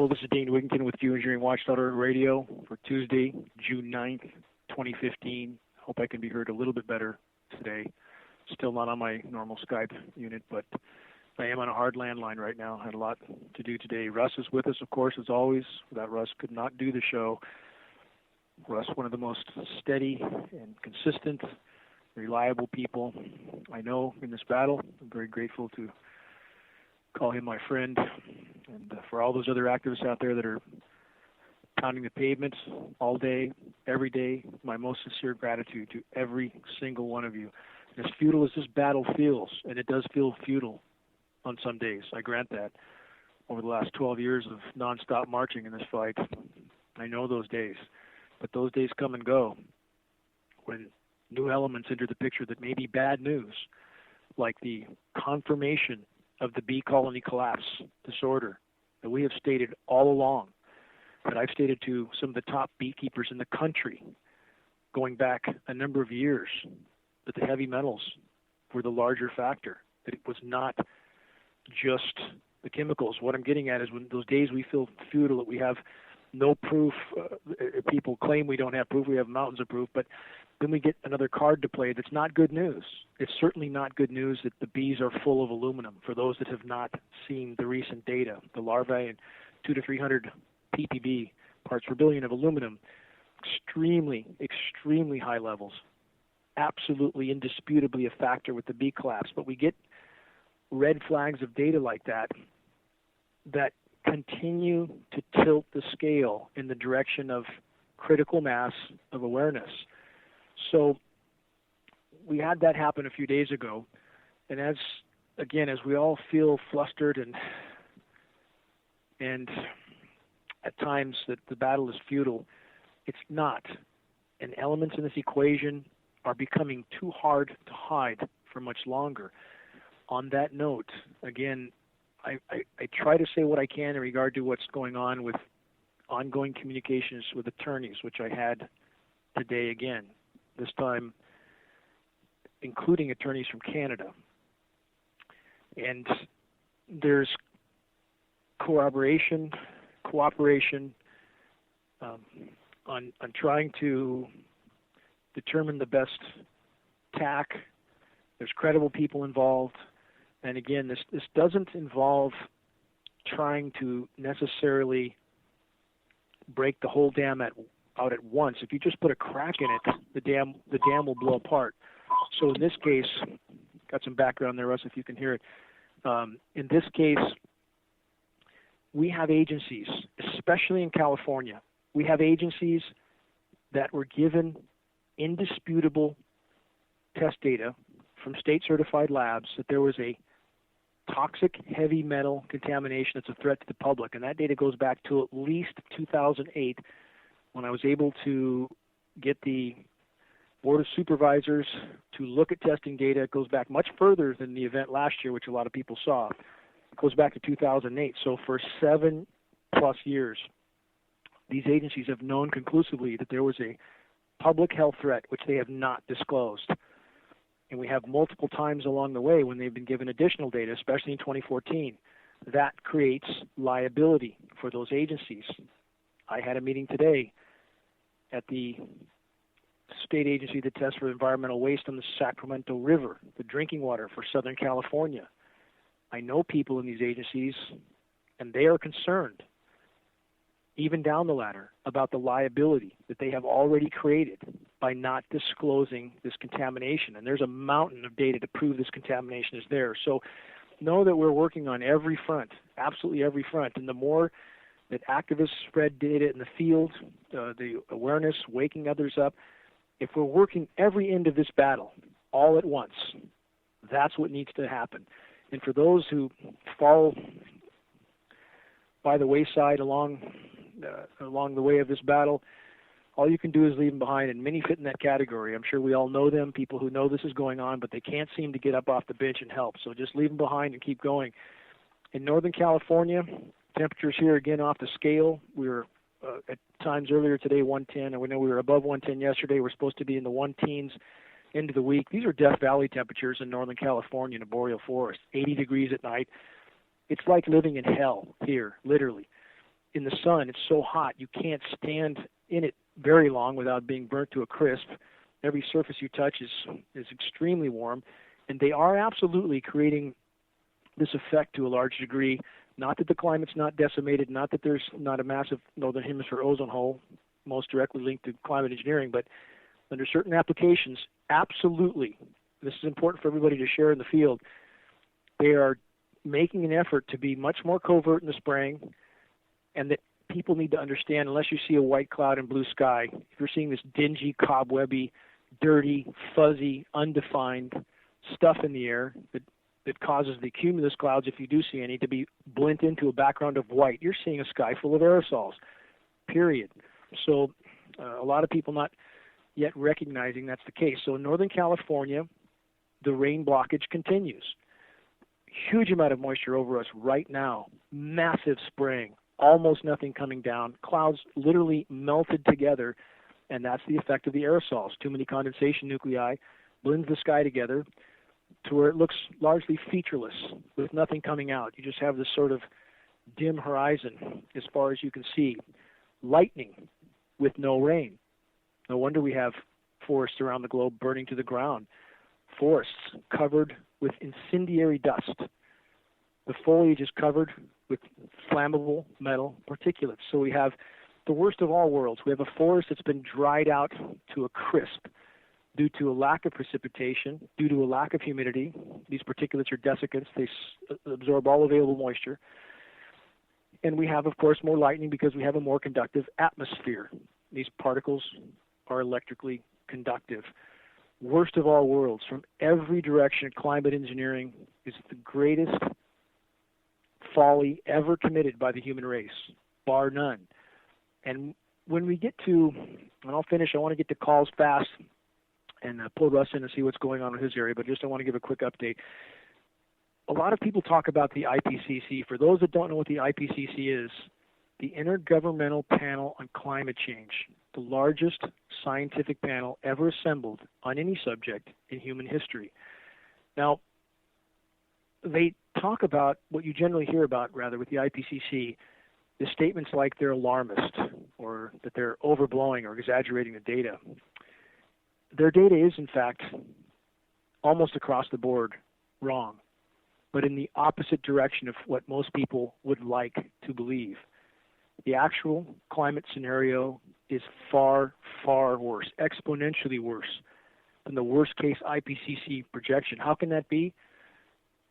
Hello, this is Dane Wigington with GeoEngineering Watchtower Radio for Tuesday, June 9th, 2015. Hope I can be heard a little bit better today. Still not on my normal Skype unit, but I am on a hard landline right now. I had a lot to do today. Russ is with us, of course, as always. Without Russ, could not do the show. Russ, one of the most steady and consistent, reliable people I know in this battle. I'm very grateful to call him my friend. And for all those other activists out there that are pounding the pavements all day, every day, my most sincere gratitude to every single one of you. And as futile as this battle feels, and it does feel futile on some days, I grant that. Over the last 12 years of nonstop marching in this fight, I know those days. But those days come and go when new elements enter the picture that may be bad news, like the confirmation of the bee colony collapse disorder that we have stated all along, that I've stated to some of the top beekeepers in the country going back a number of years, that the heavy metals were the larger factor, that it was not just the chemicals. What I'm getting at is when those days we feel futile, that we have no proof, people claim we don't have proof, we have mountains of proof, but then we get another card to play that's not good news. It's certainly not good news that the bees are full of aluminum. For those that have not seen the recent data, the larvae in 200 to 300 ppb, parts per billion of aluminum, extremely, extremely high levels, absolutely indisputably a factor with the bee collapse. But we get red flags of data like that that continue to tilt the scale in the direction of critical mass of awareness. So we had that happen a few days ago, and as we all feel flustered and at times that the battle is futile, it's not. And elements in this equation are becoming too hard to hide for much longer. On that note, again, I try to say what I can in regard to what's going on with ongoing communications with attorneys, which I had today again, this time including attorneys from Canada. And there's cooperation on trying to determine the best tack. There's credible people involved. And again, this doesn't involve trying to necessarily break the whole dam out at once. If you just put a crack in it, the dam will blow apart. So in this case, got some background there, Russ, if you can hear it. In this case, we have agencies, especially in California, we have agencies that were given indisputable test data from state-certified labs that there was a toxic heavy metal contamination that's a threat to the public. And that data goes back to at least 2008, when I was able to get the Board of Supervisors to look at testing data. It goes back much further than the event last year, which a lot of people saw. It goes back to 2008. So for 7+ years, these agencies have known conclusively that there was a public health threat, which they have not disclosed. And we have multiple times along the way when they've been given additional data, especially in 2014. That creates liability for those agencies. I had a meeting today at the state agency that tests for environmental waste on the Sacramento River, the drinking water for Southern California. I know people in these agencies, and they are concerned, even down the ladder, about the liability that they have already created by not disclosing this contamination. And there's a mountain of data to prove this contamination is there. So know that we're working on every front, absolutely every front. And the more that activists spread data in the field, the awareness, waking others up, if we're working every end of this battle all at once, that's what needs to happen. And for those who fall by the wayside along the way of this battle, all you can do is leave them behind, and many fit in that category. I'm sure we all know them, people who know this is going on, but they can't seem to get up off the bench and help. So just leave them behind and keep going. In Northern California, temperatures here again off the scale. We were at times earlier today 110, and we know we were above 110 yesterday. We're supposed to be in the 110s into the week. These are Death Valley temperatures in Northern California in the boreal forest, 80 degrees at night. It's like living in hell here, literally. in the sun. It's so hot you can't stand in it very long without being burnt to a crisp. Every surface you touch is extremely warm, and they are absolutely creating this effect to a large degree. Not that the climate's not decimated, not that there's not a massive northern hemisphere ozone hole, most directly linked to climate engineering, but under certain applications, absolutely, this is important for everybody to share in the field, they are making an effort to be much more covert in the spraying, and that people need to understand, unless you see a white cloud and blue sky, if you're seeing this dingy, cobwebby, dirty, fuzzy, undefined stuff in the air that causes the cumulus clouds, if you do see any, to be blent into a background of white, you're seeing a sky full of aerosols, period. So a lot of people not yet recognizing that's the case. So in Northern California, the rain blockage continues. Huge amount of moisture over us right now, massive spraying, almost nothing coming down, clouds literally melted together, and that's the effect of the aerosols. Too many condensation nuclei blends the sky together to where it looks largely featureless with nothing coming out. You just have this sort of dim horizon as far as you can see. Lightning with no rain. No wonder we have forests around the globe burning to the ground. Forests covered with incendiary dust. The foliage is covered with flammable metal particulates. So we have the worst of all worlds. We have a forest that's been dried out to a crisp due to a lack of precipitation, due to a lack of humidity. These particulates are desiccants. They absorb all available moisture. And we have, of course, more lightning because we have a more conductive atmosphere. These particles are electrically conductive. Worst of all worlds. From every direction, climate engineering is the greatest folly ever committed by the human race, bar none. And when we get to, and I'll finish, I want to get to calls fast and pull Russ in and see what's going on in his area, but just I want to give a quick update. A lot of people talk about the IPCC. For those that don't know what the IPCC is, the Intergovernmental Panel on Climate Change, the largest scientific panel ever assembled on any subject in human history. Now, they talk about what you generally hear about, rather, with the IPCC, is statements like they're alarmist or that they're overblowing or exaggerating the data. Their data is, in fact, almost across the board wrong, but in the opposite direction of what most people would like to believe. The actual climate scenario is far, far worse, exponentially worse than the worst case IPCC projection. How can that be?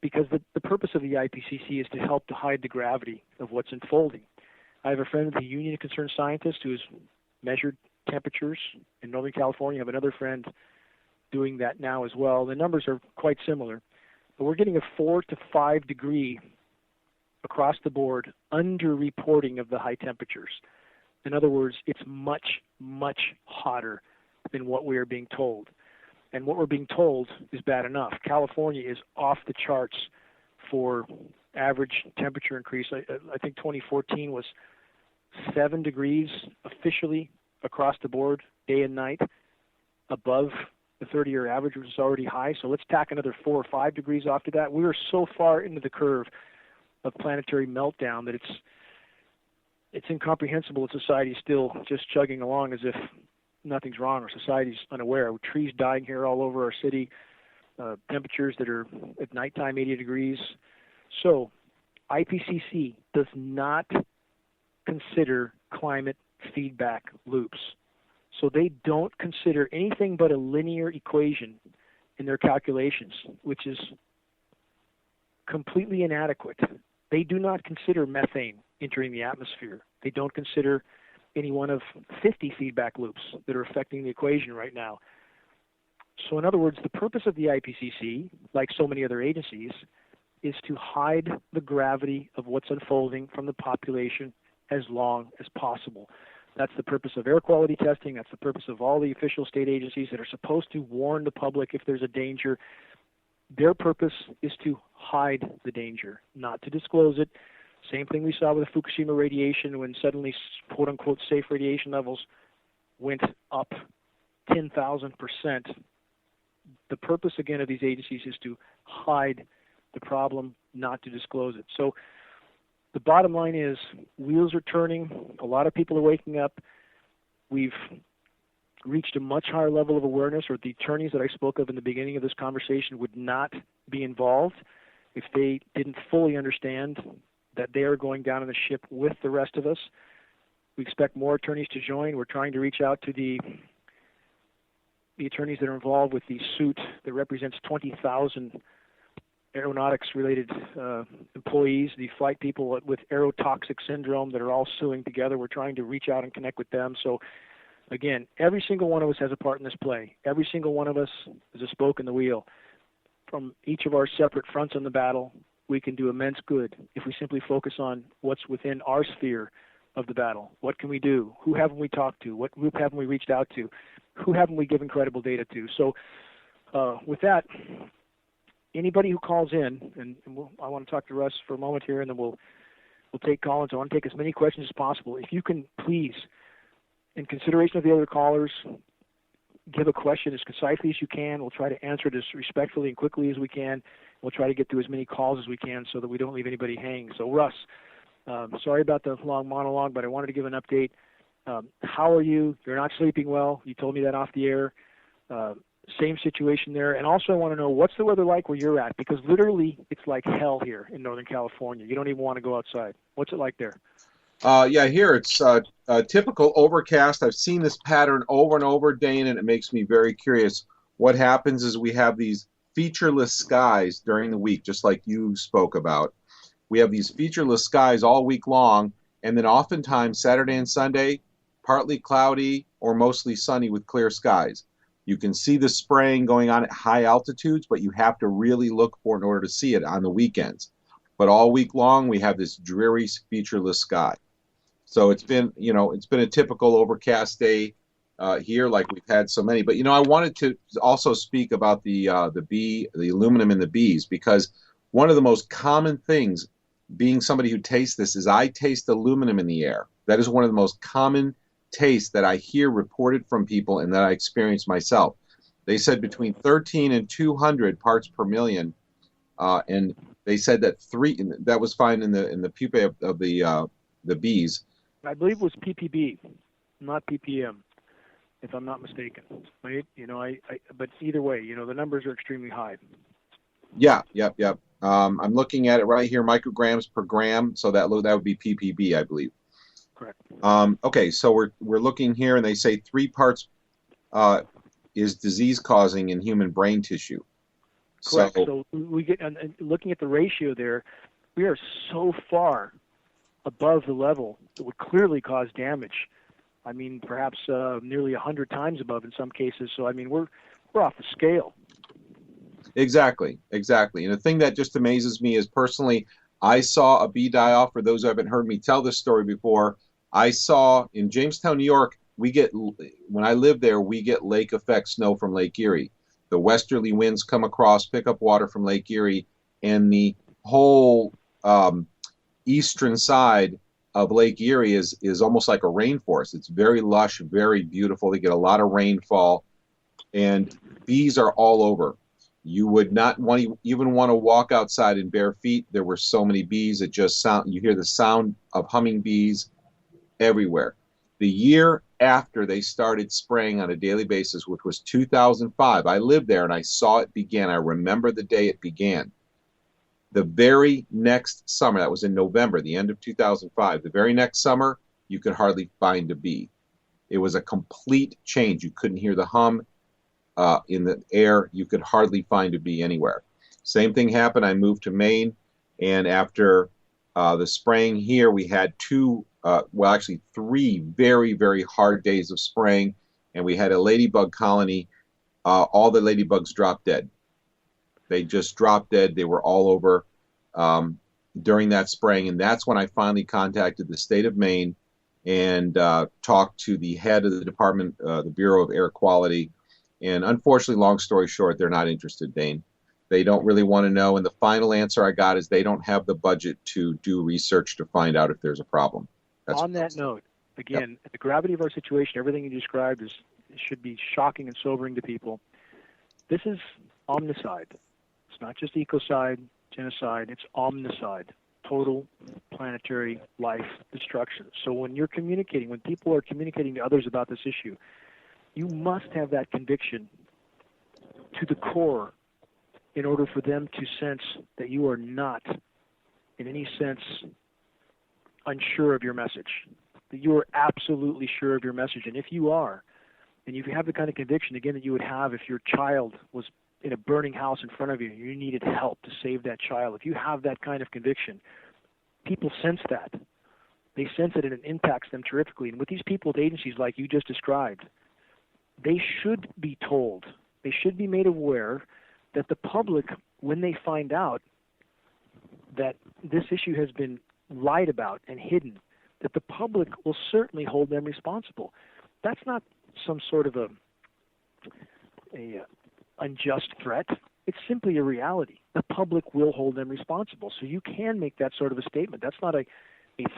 Because the purpose of the IPCC is to help to hide the gravity of what's unfolding. I have a friend with the Union of Concerned Scientists who has measured temperatures in Northern California. I have another friend doing that now as well. The numbers are quite similar. But we're getting a 4 to 5 degree across the board under-reporting of the high temperatures. In other words, it's much, much hotter than what we are being told. And what we're being told is bad enough. California is off the charts for average temperature increase. I think 2014 was 7 degrees officially across the board, day and night, above the 30-year average, which is already high. So let's tack another 4 or 5 degrees off to that. We are so far into the curve of planetary meltdown that it's incomprehensible that society is still just chugging along as if nothing's wrong or society's unaware. With trees dying here all over our city, temperatures that are at nighttime 80 degrees. So IPCC does not consider climate feedback loops. So they don't consider anything but a linear equation in their calculations, which is completely inadequate. They do not consider methane entering the atmosphere. They don't consider any one of 50 feedback loops that are affecting the equation right now. So in other words, the purpose of the IPCC, like so many other agencies, is to hide the gravity of what's unfolding from the population as long as possible. That's the purpose of air quality testing. That's the purpose of all the official state agencies that are supposed to warn the public if there's a danger. Their purpose is to hide the danger, not to disclose it. Same thing we saw with the Fukushima radiation when suddenly quote-unquote safe radiation levels went up 10,000%. The purpose, again, of these agencies is to hide the problem, not to disclose it. So the bottom line is wheels are turning. A lot of people are waking up. We've reached a much higher level of awareness, or the attorneys that I spoke of in the beginning of this conversation would not be involved if they didn't fully understand that they are going down in the ship with the rest of us. We expect more attorneys to join. We're trying to reach out to the attorneys that are involved with the suit that represents 20,000 aeronautics-related employees, the flight people with aerotoxic syndrome that are all suing together. We're trying to reach out and connect with them. So, again, every single one of us has a part in this play. Every single one of us is a spoke in the wheel. From each of our separate fronts on the battle, we can do immense good if we simply focus on what's within our sphere of the battle. What can we do? Who haven't we talked to? What group haven't we reached out to? Who haven't we given credible data to? So with that, anybody who calls in, and I want to talk to Russ for a moment here, and then we'll take call-ins. I want to take as many questions as possible. If you can please, in consideration of the other callers, give a question as concisely as you can. We'll try to answer it as respectfully and quickly as we can. We'll try to get through as many calls as we can so that we don't leave anybody hanging. So Russ, sorry about the long monologue, but I wanted to give an update. How are you? You're not sleeping well. You told me that off the air. Same situation there. And also I want to know, what's the weather like where you're at? Because literally it's like hell here in Northern California. You don't even want to go outside. What's it like there? Yeah, here it's a typical overcast. I've seen this pattern over and over, Dane, and it makes me very curious. What happens is we have these featureless skies during the week, just like you spoke about. We have these featureless skies all week long, and then oftentimes Saturday and Sunday, partly cloudy or mostly sunny with clear skies. You can see the spraying going on at high altitudes, but you have to really look for it in order to see it on the weekends. But all week long, we have this dreary, featureless sky. So it's been a typical overcast day here, like we've had so many. But I wanted to also speak about the aluminum in the bees, because one of the most common things, being somebody who tastes this, is I taste aluminum in the air. That is one of the most common tastes that I hear reported from people and that I experience myself. They said between 13 and 200 parts per million, and they said that that was found in the pupae of the bees. I believe it was ppb, not ppm, if I'm not mistaken. Right? But either way, the numbers are extremely high. Yeah. I'm looking at it right here, micrograms per gram. So that would be ppb, I believe. Correct. Okay, so we're looking here, and they say 3 parts is disease causing in human brain tissue. Correct. So we get, and looking at the ratio there, we are so far above the level that would clearly cause damage. I mean, perhaps nearly 100 times above in some cases. So I mean, we're off the scale. Exactly. And the thing that just amazes me is, personally, I saw a bee die off. For those who haven't heard me tell this story before, I saw in Jamestown, New York, when I lived there, we get lake effect snow from Lake Erie. The westerly winds come across, pick up water from Lake Erie, and the whole eastern side of Lake Erie is almost like a rainforest. It's very lush, very beautiful. They get a lot of rainfall, and bees are all over. You would not even want to walk outside in bare feet. There were so many bees. You hear the sound of humming bees everywhere. The year after they started spraying on a daily basis, which was 2005, I lived there and I saw it begin. I remember the day it began. The very next summer, that was in November, the end of 2005, the very next summer, you could hardly find a bee. It was a complete change. You couldn't hear the hum in the air. You could hardly find a bee anywhere. Same thing happened. I moved to Maine, and after the spraying here, we had 3 very, very hard days of spraying, and we had a ladybug colony. All the ladybugs dropped dead. They just dropped dead. They were all over during that spraying, and that's when I finally contacted the state of Maine and talked to the head of the department, the Bureau of Air Quality. And unfortunately, long story short, they're not interested, Dane. They don't really want to know, and the final answer I got is they don't have the budget to do research to find out if there's a problem. On that note, again, the gravity of our situation, everything you described should be shocking and sobering to people. This is omnicide. It's not just ecocide, genocide, it's omnicide. total planetary life destruction. So when you're communicating, when people are communicating to others about this issue, you must have that conviction to the core in order for them to sense that you are not, in any sense, unsure of your message, that you are absolutely sure of your message. And if you are, and you have the kind of conviction, again, that you would have if your child was in a burning house in front of you and you needed help to save that child, if you have that kind of conviction, people sense that. They sense it, and it impacts them terrifically. And with these people with agencies like you just described, they should be told, they should be made aware that the public, when they find out that this issue has been lied about and hidden, that the public will certainly hold them responsible. That's not some sort of a unjust threat. It's simply a reality. The public will hold them responsible. So you can make that sort of a statement. That's not a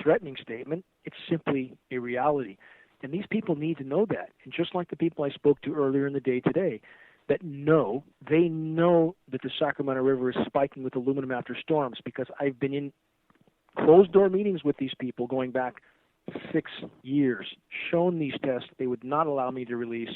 threatening statement. It's simply a reality. And these people need to know that. And just like the people I spoke to earlier in the day today, that know, they know that the Sacramento River is spiking with aluminum after storms, because I've been in closed-door meetings with these people going back 6 years, shown these tests they would not allow me to release.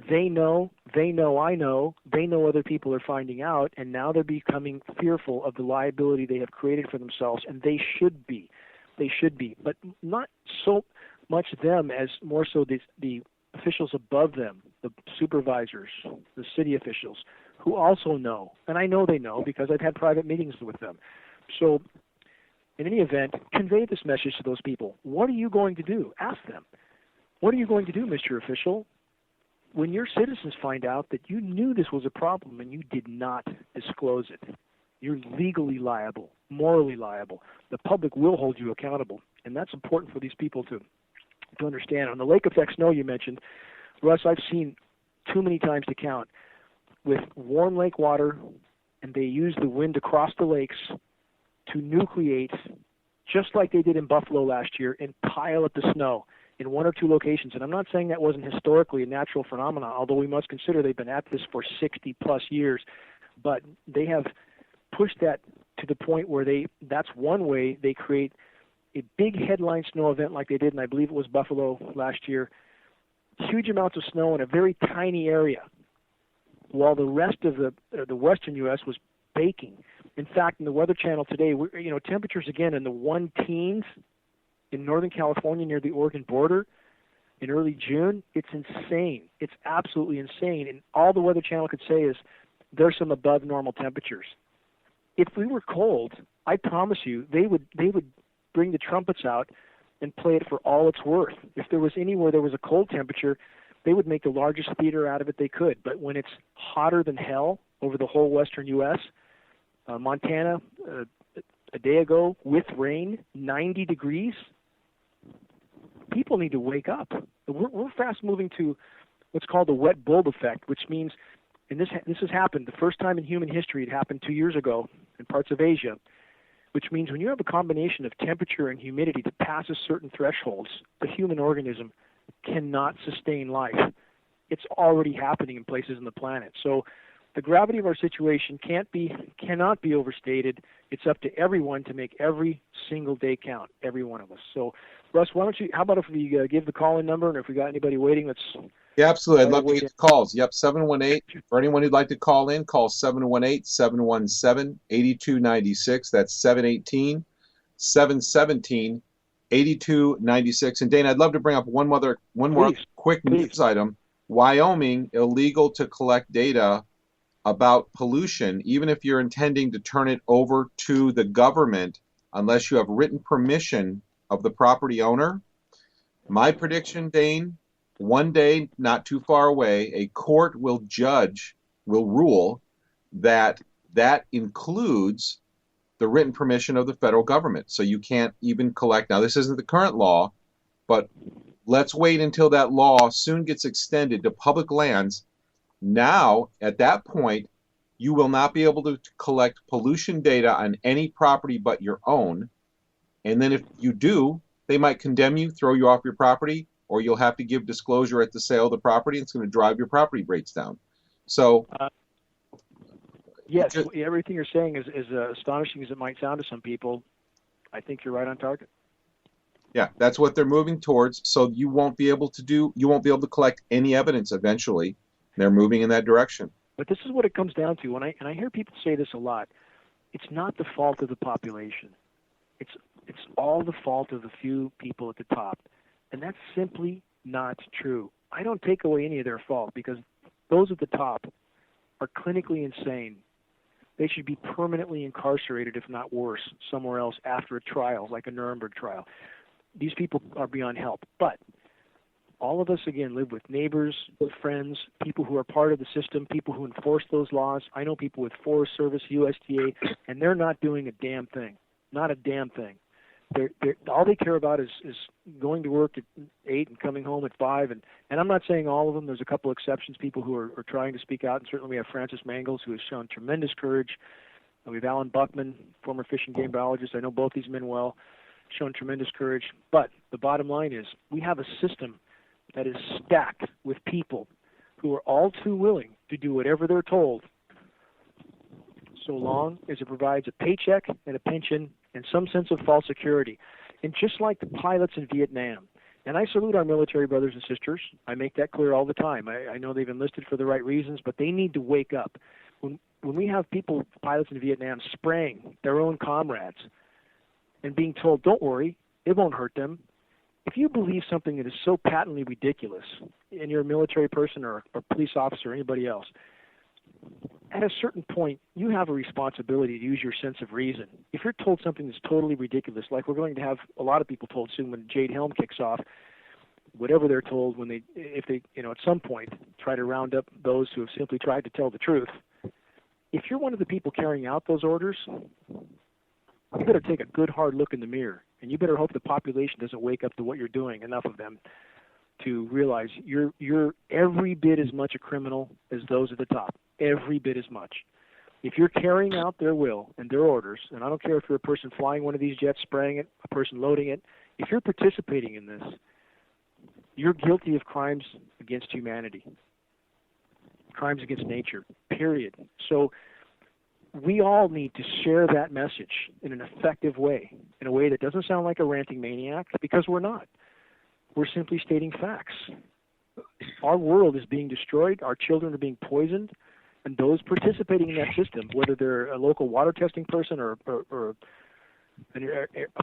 They know, I know, they know other people are finding out, and now they're becoming fearful of the liability they have created for themselves, and they should be. They should be, but not so much them as more so the officials above them, the supervisors, the city officials, who also know, and I know they know because I've had private meetings with them. So in any event, convey this message to those people. What are you going to do? Ask them. What are you going to do, Mr. Official, when your citizens find out that you knew this was a problem and you did not disclose it? You're legally liable, morally liable. The public will hold you accountable, and that's important for these people to understand. On the lake effect snow you mentioned, Russ, I've seen too many times to count with warm lake water, and they use the wind across the lakes to nucleate, just like they did in Buffalo last year, and pile up the snow in one or two locations. And I'm not saying that wasn't historically a natural phenomenon, although we must consider they've been at this for 60-plus years. But they have pushed that to the point where that's one way they create a big headline snow event like they did, and I believe it was Buffalo last year. Huge amounts of snow in a very tiny area, while the rest of the western U.S. was baking. In fact, in the Weather Channel today, temperatures again in the 1 teens in Northern California near the Oregon border in early June. It's insane. It's absolutely insane. And all the Weather Channel could say is there's some above normal temperatures. If we were cold, I promise you, they would bring the trumpets out and play it for all it's worth. If there was anywhere there was a cold temperature, they would make the largest theater out of it they could. But when it's hotter than hell over the whole western U.S., Montana, a day ago, with rain, 90 degrees, people need to wake up. We're fast moving to what's called the wet bulb effect, which means, and this has happened, the first time in human history, it happened 2 years ago in parts of Asia, which means when you have a combination of temperature and humidity that passes certain thresholds, the human organism cannot sustain life. It's already happening in places on the planet. So the gravity of our situation cannot be overstated. It's up to everyone to make every single day count, every one of us. So, Russ, how about if we give the call-in number, and if we got anybody waiting, let's... Yeah, absolutely. I'd love to get the calls. Yep, 718. For anyone who'd like to call in, call 718-717-8296. That's 718-717-8296. And Dane, I'd love to bring up one more quick news item. Wyoming, illegal to collect data about pollution, even if you're intending to turn it over to the government, unless you have written permission of the property owner. My prediction, Dane, one day, not too far away, a court will rule that includes the written permission of the federal government. So you can't even collect. Now, this isn't the current law, but let's wait until that law soon gets extended to public lands. Now, at that point, you will not be able to collect pollution data on any property but your own. And then if you do, they might condemn you, throw you off your property, or you'll have to give disclosure at the sale of the property, and it's going to drive your property rates down. So Yes, everything you're saying is astonishing as it might sound to some people. I think you're right on target. Yeah, that's what they're moving towards. So you won't be able to collect any evidence eventually. They're moving in that direction. But this is what it comes down to, and I hear people say this a lot. It's not the fault of the population. It's all the fault of the few people at the top. And that's simply not true. I don't take away any of their fault, because those at the top are clinically insane. They should be permanently incarcerated, if not worse, somewhere else after a trial, like a Nuremberg trial. These people are beyond help. But all of us, again, live with neighbors, with friends, people who are part of the system, people who enforce those laws. I know people with Forest Service, USDA, and they're not doing a damn thing. Not a damn thing. All they care about is going to work at 8 and coming home at 5. And I'm not saying all of them. There's a couple exceptions, people who are trying to speak out. And certainly we have Francis Mangels, who has shown tremendous courage. And we have Alan Buckman, former fish and game biologist. I know both these men well, shown tremendous courage. But the bottom line is we have a system that is stacked with people who are all too willing to do whatever they're told, so long as it provides a paycheck and a pension and some sense of false security. And just like the pilots in Vietnam, and I salute our military brothers and sisters. I make that clear all the time. I know they've enlisted for the right reasons, but they need to wake up. When we have people, pilots in Vietnam, spraying their own comrades and being told, don't worry, it won't hurt them. If you believe something that is so patently ridiculous, and you're a military person or a police officer or anybody else, at a certain point, you have a responsibility to use your sense of reason. If you're told something that's totally ridiculous, like we're going to have a lot of people told soon when Jade Helm kicks off, whatever they're told if they at some point try to round up those who have simply tried to tell the truth. If you're one of the people carrying out those orders, you better take a good hard look in the mirror, and you better hope the population doesn't wake up to what you're doing, enough of them, to realize you're every bit as much a criminal as those at the top, every bit as much. If you're carrying out their will and their orders, and I don't care if you're a person flying one of these jets, spraying it, a person loading it, if you're participating in this, you're guilty of crimes against humanity, crimes against nature, period. So we all need to share that message in an effective way, in a way that doesn't sound like a ranting maniac, because we're not. We're simply stating facts. Our world is being destroyed. Our children are being poisoned. And those participating in that system, whether they're a local water testing person or a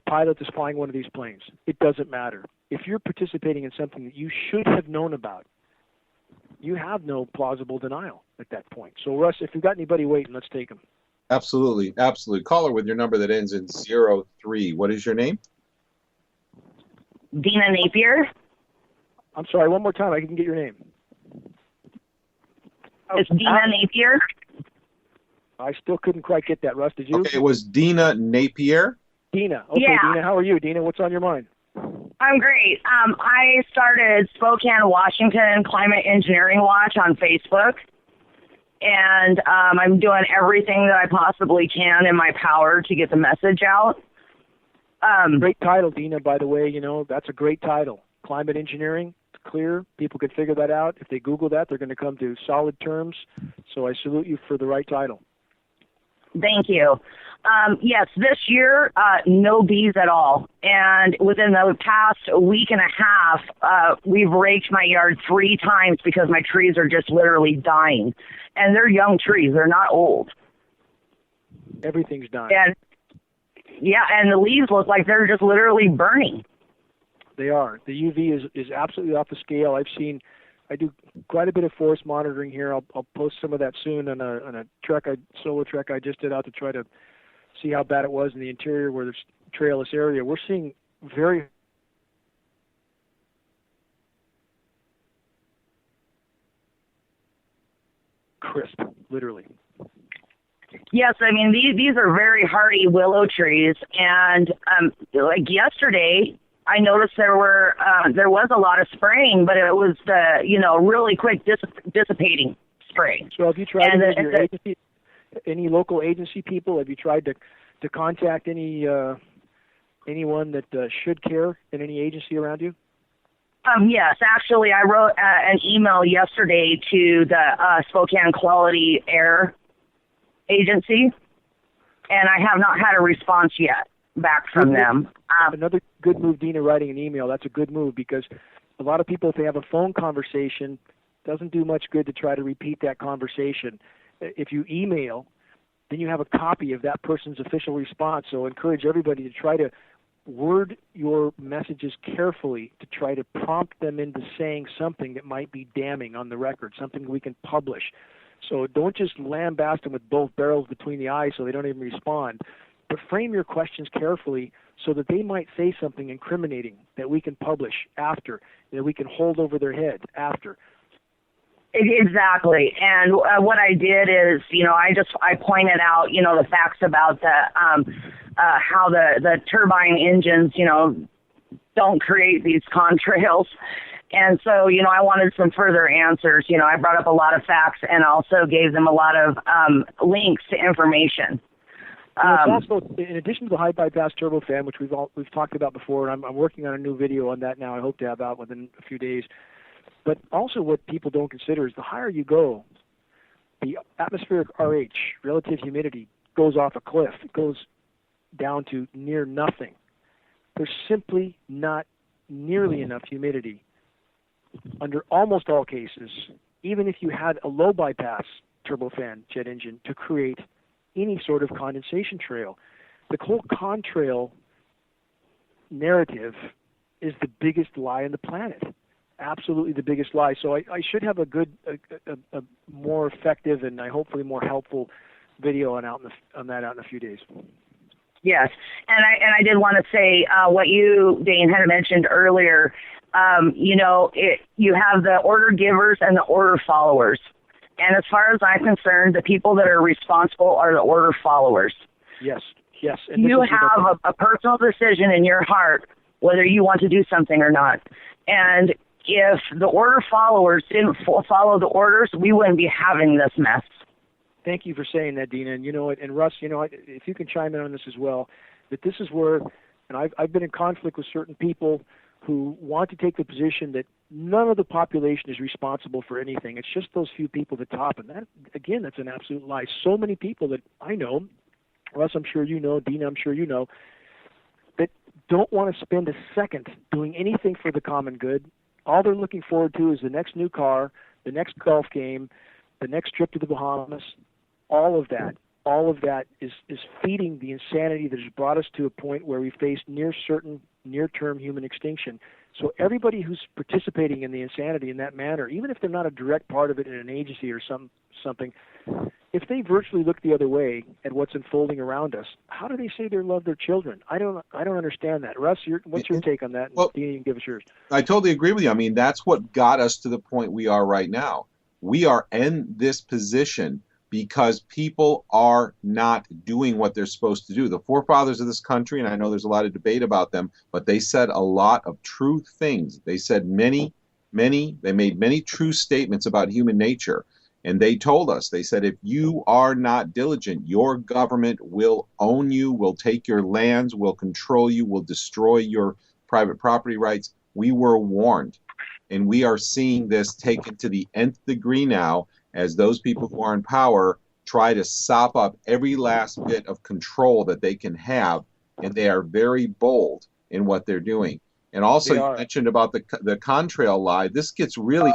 pilot that's flying one of these planes, it doesn't matter. If you're participating in something that you should have known about, you have no plausible denial at that point. So, Russ, if you've got anybody waiting, let's take them. Absolutely. Absolutely. Caller with your number that ends in 03. What is your name? Dina Napier. I'm sorry, one more time. I didn't get your name. It's Dina Napier. I still couldn't quite get that, Russ. Did you? Okay, it was Dina Napier. Dina. Okay, yeah. Dina, how are you? Dina, what's on your mind? I'm great. I started Spokane, Washington Climate Engineering Watch on Facebook. And I'm doing everything that I possibly can in my power to get the message out. Great title, Dina, by the way. That's a great title. Climate engineering, it's clear. People can figure that out. If they Google that, they're going to come to solid terms. So I salute you for the right title. Thank you. Yes, this year, no bees at all. And within the past week and a half, we've raked my yard 3 times because my trees are just literally dying. And they're young trees. They're not old. Everything's dying. And the leaves look like they're just literally burning. They are. The UV is absolutely off the scale. I do quite a bit of forest monitoring here. I'll post some of that soon on a solo trek I just did out to try to see how bad it was in the interior where there's trailless area. We're seeing very crisp, literally. Yes, I mean these are very hardy willow trees, and like yesterday, I noticed there was a lot of spraying, but it was really quick dissipating spray. So have you tried your agency, any local agency people? Have you tried to contact anyone that should care in any agency around you? Yes, actually, I wrote an email yesterday to the Spokane Quality Air agency, and I have not had a response yet back from them. Another good move, Dina, writing an email. That's a good move, because a lot of people, if they have a phone conversation, doesn't do much good to try to repeat that conversation. If you email, then you have a copy of that person's official response. So I encourage everybody to try to word your messages carefully to try to prompt them into saying something that might be damning on the record, something we can publish. So don't just lambast them with both barrels between the eyes so they don't even respond, but frame your questions carefully so that they might say something incriminating that we can publish after, that we can hold over their head after. Exactly. And what I did is, I pointed out, the facts about how the turbine engines, don't create these contrails. And so, I wanted some further answers. I brought up a lot of facts and also gave them a lot of links to information. It's also, in addition to the high bypass turbofan, which we've talked about before, and I'm working on a new video on that now. I hope to have out within a few days. But also what people don't consider is the higher you go, the atmospheric RH, relative humidity, goes off a cliff. It goes down to near nothing. There's simply not nearly enough humidity under almost all cases, even if you had a low bypass turbofan jet engine, to create any sort of condensation trail. The whole contrail narrative is the biggest lie on the planet. Absolutely the biggest lie. So I should have a more effective and hopefully more helpful video on that out in a few days. Yes, and I did want to say what you, Dane, had mentioned earlier. You have the order givers and the order followers. And as far as I'm concerned, the people that are responsible are the order followers. Yes. And you have a personal decision in your heart whether you want to do something or not. And if the order followers didn't follow the orders, we wouldn't be having this mess. Thank you for saying that, Dina. And and Russ, if you can chime in on this as well, that this is where, and I've been in conflict with certain people who want to take the position that none of the population is responsible for anything. It's just those few people at the top. And that, again, that's an absolute lie. So many people that I know, Russ, I'm sure you know, Dina, I'm sure you know, that don't want to spend a second doing anything for the common good. All they're looking forward to is the next new car, the next golf game, the next trip to the Bahamas. All of that is feeding the insanity that has brought us to a point where we face near-term human extinction. So everybody who's participating in the insanity in that manner, even if they're not a direct part of it in an agency or something, if they virtually look the other way at what's unfolding around us, how do they say they love their children? I don't understand that. Russ, what's your take on that? Well, Dina, you can give us yours. I totally agree with you. I mean, that's what got us to the point we are right now. We are in this position because people are not doing what they're supposed to do. The forefathers of this country, and I know there's a lot of debate about them, but they said a lot of true things. They said they made many true statements about human nature. And they told us, they said, if you are not diligent, your government will own you, will take your lands, will control you, will destroy your private property rights. We were warned. And we are seeing this taken to the nth degree now as those people who are in power try to sop up every last bit of control that they can have. And they are very bold in what they're doing. And also, you mentioned about the contrail lie. This gets really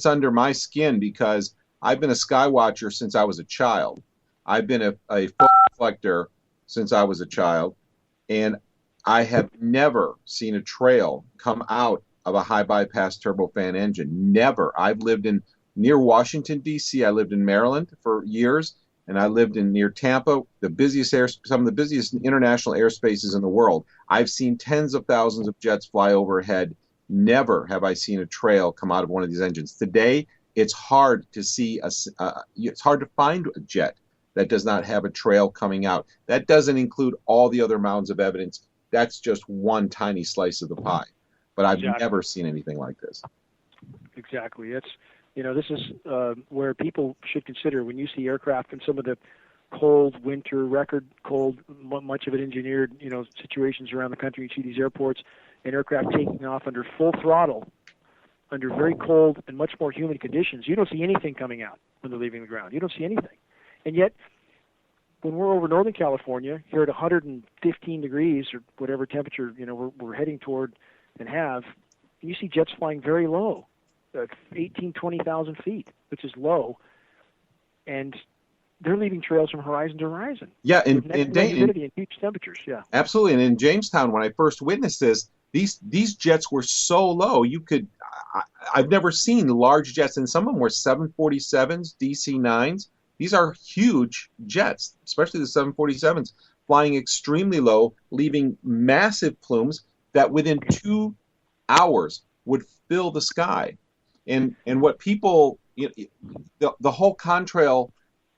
under my skin because I've been a sky watcher since I was a child. I've been a photo reflector since I was a child. And I have never seen a trail come out of a high bypass turbofan engine. Never. I've lived near Washington, D.C. I lived in Maryland for years, and I lived near Tampa, some of the busiest international airspaces in the world. I've seen tens of thousands of jets fly overhead. Never have I seen a trail come out of one of these engines. Today, it's hard to see it's hard to find a jet that does not have a trail coming out. That doesn't include all the other mounds of evidence. That's just one tiny slice of the pie. But I've never seen anything like this. Exactly. This is where people should consider when you see aircraft in some of the cold winter, record cold, much of it engineered, situations around the country. You see these airports and aircraft taking off under full throttle, under very cold and much more humid conditions. You don't see anything coming out when they're leaving the ground. You don't see anything. And yet, when we're over Northern California, here at 115 degrees or whatever temperature we're heading toward and you see jets flying very low, 18, 20,000 feet, which is low, and they're leaving trails from horizon to horizon. Yeah, and Dane, humidity and huge temperatures. Yeah, absolutely. And in Jamestown, when I first witnessed this, these jets were so low. I've never seen large jets, and some of them were 747s, DC-9s. These are huge jets, especially the 747s, flying extremely low, leaving massive plumes that within 2 hours would fill the sky. And what people, the whole contrail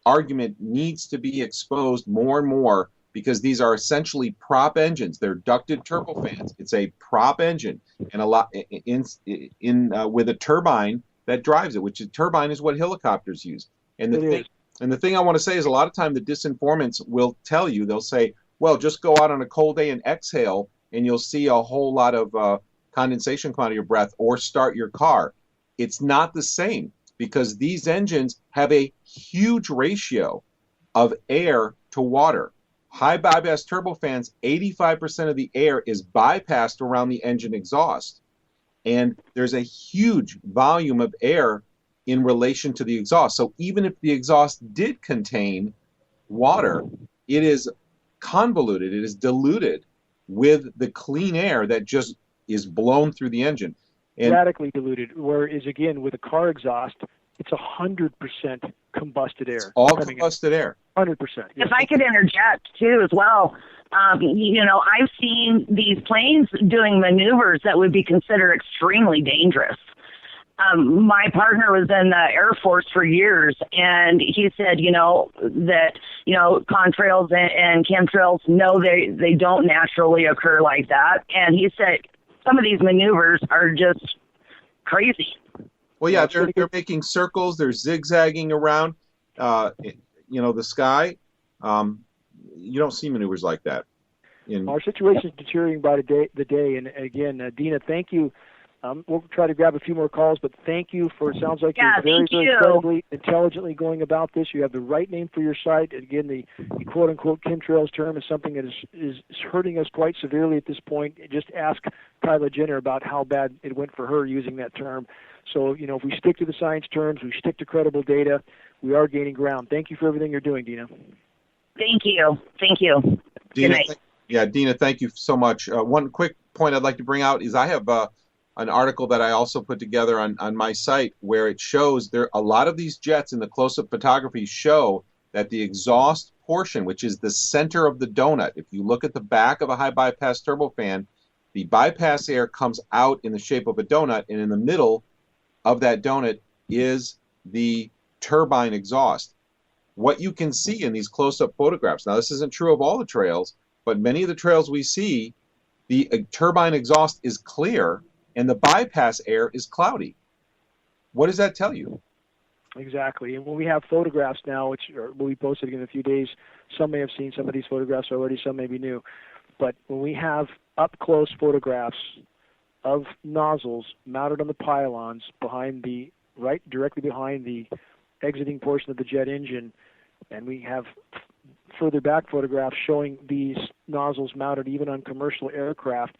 argument needs to be exposed more and more, because these are essentially prop engines. They're ducted turbofans. It's a prop engine, and with a turbine that drives it, which a turbine is what helicopters use. And the thing I want to say is, a lot of time the disinformants will tell you, they'll say, well, just go out on a cold day and exhale, and you'll see a whole lot of condensation come out of your breath, or start your car. It's not the same, because these engines have a huge ratio of air to water. High bypass turbofans, 85% of the air is bypassed around the engine exhaust. And there's a huge volume of air in relation to the exhaust. So even if the exhaust did contain water, it is convoluted, it is diluted with the clean air that just is blown through the engine. And radically diluted, whereas again, with a car exhaust, it's 100% combusted air. All combusted air. 100%. If I could interject too as well, I've seen these planes doing maneuvers that would be considered extremely dangerous. My partner was in the Air Force for years, and he said, that, contrails and chemtrails, no, they don't naturally occur like that. And he said some of these maneuvers are just crazy. Well, yeah, they're making circles. They're zigzagging around, the sky. You don't see maneuvers like that. Our situation is deteriorating by the day. And again, Dina, thank you. We'll try to grab a few more calls, but thank you for. It sounds like you're very incredibly intelligently going about this. You have the right name for your site. Again, the quote-unquote chemtrails term is something that is hurting us quite severely at this point. Just ask Kyla Jenner about how bad it went for her using that term. So, if we stick to the science terms, we stick to credible data, we are gaining ground. Thank you for everything you're doing, Dina. Thank you. Thank you. Dina, Dina, thank you so much. One quick point I'd like to bring out is I have an article that I also put together on my site, where it shows a lot of these jets in the close-up photography show that the exhaust portion, which is the center of the donut, if you look at the back of a high bypass turbofan, the bypass air comes out in the shape of a donut, and in the middle of that donut is the turbine exhaust. What you can see in these close-up photographs, now this isn't true of all the trails, but many of the trails we see, the turbine exhaust is clear and the bypass air is cloudy. What does that tell you? Exactly. And when we have photographs now, which will be posted in a few days, some may have seen some of these photographs already, some may be new. But when we have up-close photographs of nozzles mounted on the pylons directly behind the exiting portion of the jet engine, and we have further back photographs showing these nozzles mounted even on commercial aircraft,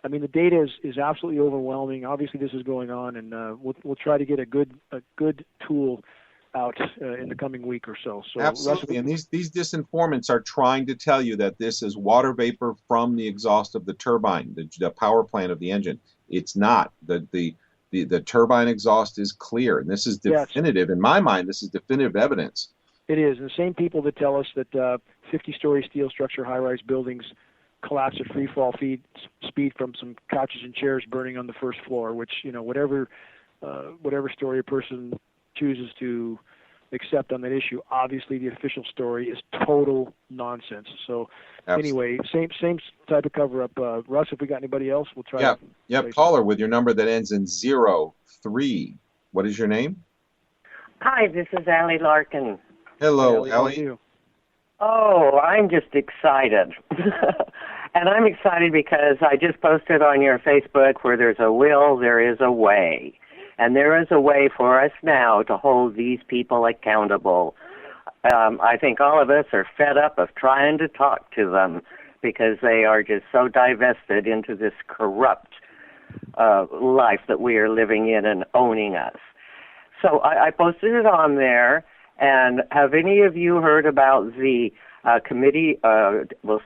I mean, the data is absolutely overwhelming. Obviously, this is going on, and we'll try to get a good tool out in the coming week or so. Absolutely, and these disinformants are trying to tell you that this is water vapor from the exhaust of the turbine, the power plant of the engine. It's not. The turbine exhaust is clear, and this is definitive. Yes. In my mind, this is definitive evidence. It is. And the same people that tell us that 50-story steel structure high-rise buildings collapse at free fall speed from some couches and chairs burning on the first floor, which, whatever story a person chooses to accept on that issue, obviously the official story is total nonsense. So Anyway, same type of cover-up. Russ, if we got anybody else, we'll try. Caller with your number that ends in 03. What is your name? Hi, this is Allie Larkin. Hello, Allie. Allie. How are you? Oh, I'm just excited. And I'm excited because I just posted on your Facebook, where there's a will, there is a way. And there is a way for us now to hold these people accountable. I think all of us are fed up of trying to talk to them because they are just so divested into this corrupt life that we are living in and owning us. So I posted it on there, and have any of you heard about the committee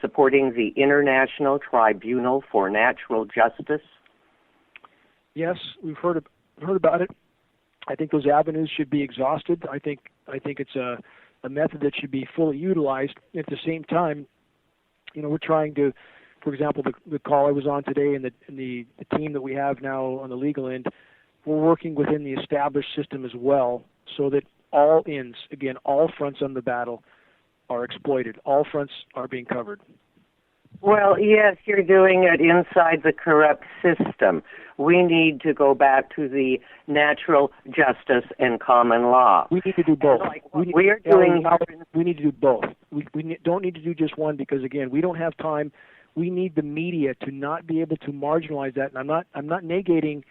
supporting the International Tribunal for Natural Justice? Yes, we've heard about it. I think those avenues should be exhausted. I think it's a method that should be fully utilized. At the same time, we're trying to, for example, the call I was on today and the team that we have now on the legal end, we're working within the established system as well, so that all ends, again, all fronts on the battle are exploited. All fronts are being covered. Well, yes, you're doing it inside the corrupt system. We need to go back to the natural justice and common law. We need to do both. We need to do both. We don't need to do just one because, again, we don't have time. We need the media to not be able to marginalize that. And I'm not negating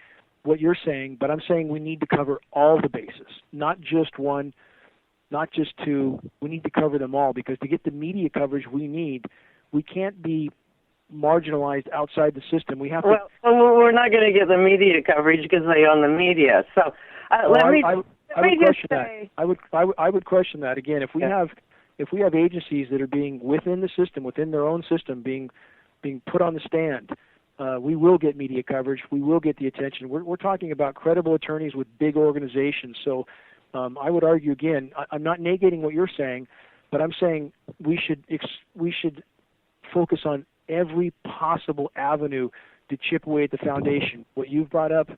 what you're saying, but I'm saying we need to cover all the bases, not just one, not just two. We need to cover them all, because to get the media coverage we can't be marginalized outside the system. We have to. Well, we're not going to get the media coverage because they own the media. So I would question that. I would question that again. If we have agencies that are being within the system, within their own system, being put on the stand, we will get media coverage. We will get the attention. We're talking about credible attorneys with big organizations. So I would argue again. I'm not negating what you're saying, but I'm saying we should focus on every possible avenue to chip away at the foundation. What you've brought up,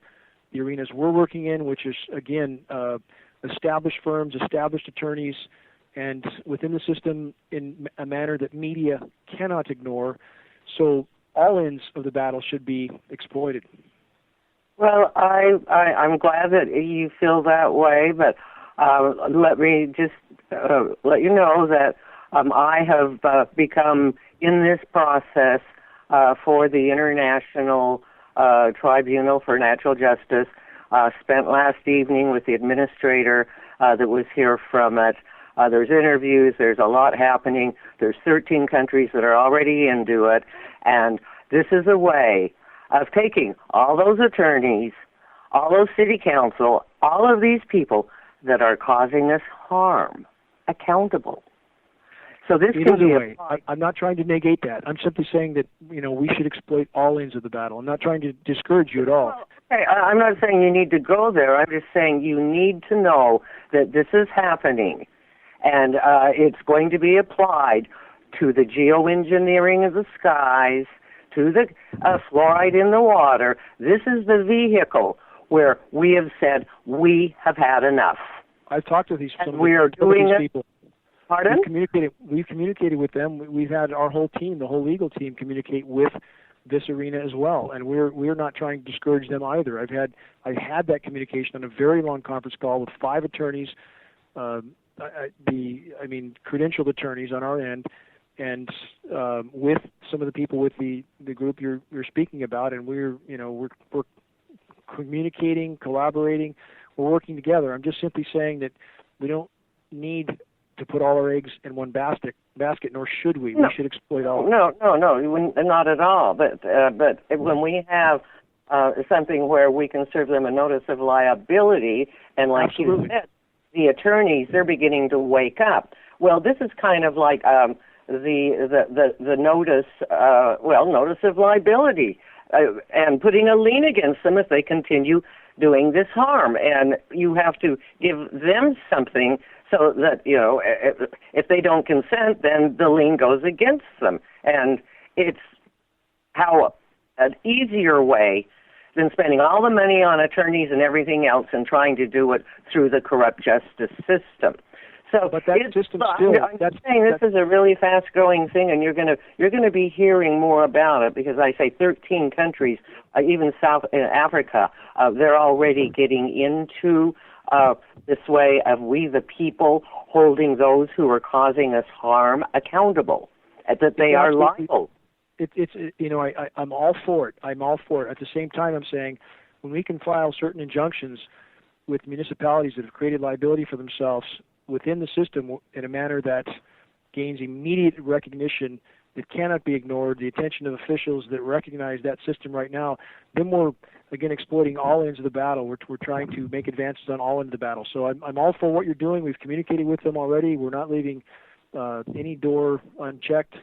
the arenas we're working in, which is, again, established firms, established attorneys, and within the system in a manner that media cannot ignore. So all ends of the battle should be exploited. Well, I'm glad that you feel that way, but let me just let you know that I have become, in this process for the International Tribunal for Natural Justice, spent last evening with the administrator that was here from it. There's interviews. There's a lot happening. There's 13 countries that are already into it. And this is a way of taking all those attorneys, all those city council, all of these people that are causing us harm, accountable. So this can be way. I'm not trying to negate that. I'm simply saying that we should exploit all ends of the battle. I'm not trying to discourage you at all. Well, okay, I'm not saying you need to go there. I'm just saying you need to know that this is happening, and it's going to be applied to the geoengineering of the skies, to the fluoride in the water. This is the vehicle where we have said we have had enough. I've talked to these people. Pardon? We've communicated with them. We've had our whole team, the whole legal team, communicate with this arena as well, and we're not trying to discourage them either. I've had that communication on a very long conference call with 5 attorneys, credentialed attorneys on our end, and with some of the people with the group you're speaking about, and we're communicating, collaborating, we're working together. I'm just simply saying that we don't need to put all our eggs in one basket, nor should we. No. We should exploit all. No, not at all. But when we have something where we can serve them a notice of liability, and like Absolutely. you said, the attorneys, they're beginning to wake up. Well, this is kind of like the notice, notice of liability, and putting a lien against them if they continue doing this harm, and you have to give them something so that, if they don't consent, then the lien goes against them. And it's an easier way than spending all the money on attorneys and everything else and trying to do it through the corrupt justice system. So, but that system still. I'm saying this is a really fast-growing thing, and you're going to be hearing more about it, because I say 13 countries, even South Africa, they're already getting into this way of we the people holding those who are causing us harm accountable, that they are liable. I'm all for it. I'm all for it. At the same time, I'm saying when we can file certain injunctions with municipalities that have created liability for themselves, within the system in a manner that gains immediate recognition, that cannot be ignored, the attention of officials that recognize that system right now, then we're, again, exploiting all ends of the battle. We're trying to make advances on all ends of the battle. So I'm all for what you're doing. We've communicated with them already. We're not leaving any door unchecked.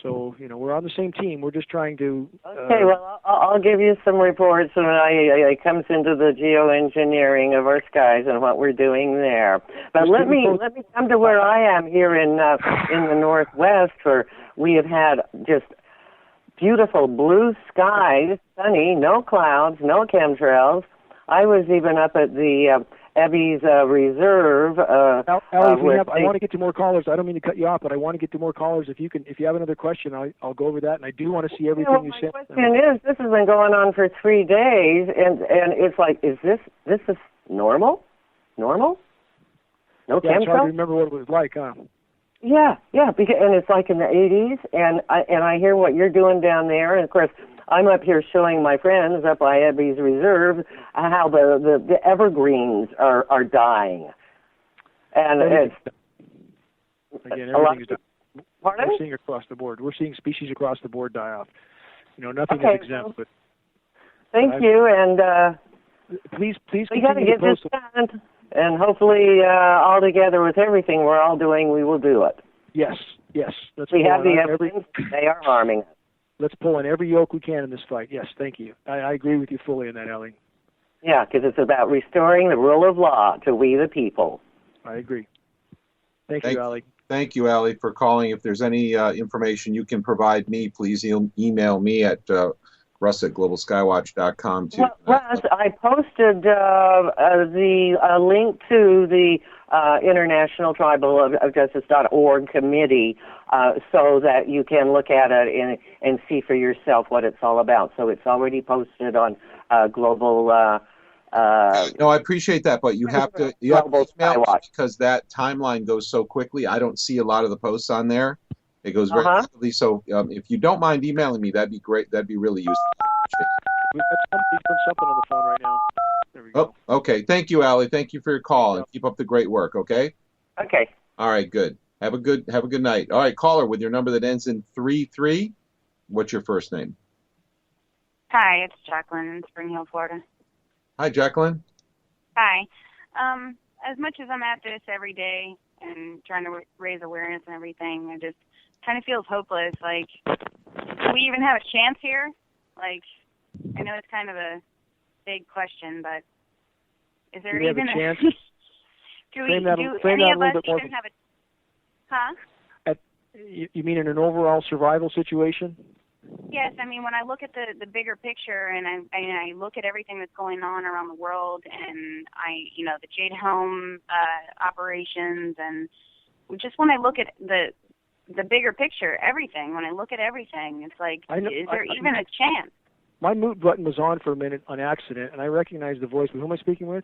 So, we're on the same team. We're just trying to... Okay, well, I'll give you some reports when it comes into the geoengineering of our skies and what we're doing there. But let me come to where I am here in the Northwest, where we have had just beautiful blue skies, sunny, no clouds, no chemtrails. I was even up at the Ebby's Reserve. Allie, I want to get to more callers. I don't mean to cut you off, but I want to get to more callers. If you have another question, I'll go over that, and I do want to see everything you said. My question is, this has been going on for 3 days, and it's like, is this is normal? Normal? No chemtrails? It's hard to remember what it was like, huh? Yeah, and it's like in the 80s, and I hear what you're doing down there, and of course, I'm up here showing my friends up by Ebby's Reserve how the evergreens are dying. And everything is dying. Pardon? We're seeing across the board. We're seeing species across the board die off. Nothing is exempt. But thank you, and please we got to get this done, and hopefully, all together with everything we're all doing, we will do it. Yes. We have the evidence. They are harming us. Let's pull in every yoke we can in this fight. Yes, thank you. I agree with you fully on that, Ellie. Yeah, because it's about restoring the rule of law to we the people. I agree. Thank you, Ellie. Thank you, Ellie, for calling. If there's any information you can provide me, please email me at russ@globalskywatch.com. Well, Russ, I posted the link to the International Tribal of Justice.org committee so that you can look at it and see for yourself what it's all about. So it's already posted on Global... no, I appreciate that, but you have to email me because that timeline goes so quickly. I don't see a lot of the posts on there. It goes very quickly. So if you don't mind emailing me, that'd be great. That'd be really useful. We've got something on the phone right now. There we go. Oh, okay. Thank you, Allie. Thank you for your call, and keep up the great work, okay? Okay. All right, good. Have a good night. All right, caller with your number that ends in 33. What's your first name? Hi, it's Jacqueline in Spring Hill, Florida. Hi, Jacqueline. Hi. As much as I'm at this every day and trying to raise awareness and everything, it just kind of feels hopeless. Like, do we even have a chance here? Like, I know it's kind of a big question, but is there even a chance? do any of us even have a... Huh? You mean in an overall survival situation? Yes, I mean, when I look at the bigger picture and I look at everything that's going on around the world and the Jade Home operations, and just when I look at the bigger picture, everything, when I look at everything, it's like, is there even a chance? My mute button was on for a minute on accident, and I recognized the voice. Who am I speaking with?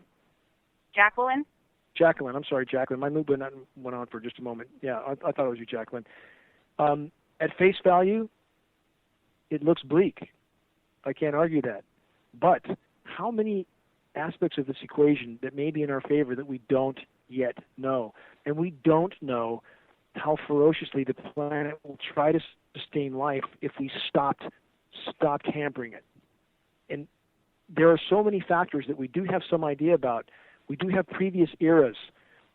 Jacqueline? Jacqueline. I'm sorry, Jacqueline. My mute button went on for just a moment. Yeah, I thought it was you, Jacqueline. At face value, it looks bleak. I can't argue that. But how many aspects of this equation that may be in our favor that we don't yet know? And we don't know how ferociously the planet will try to sustain life if we stopped hampering it. And there are so many factors that we do have some idea about. We do have previous eras,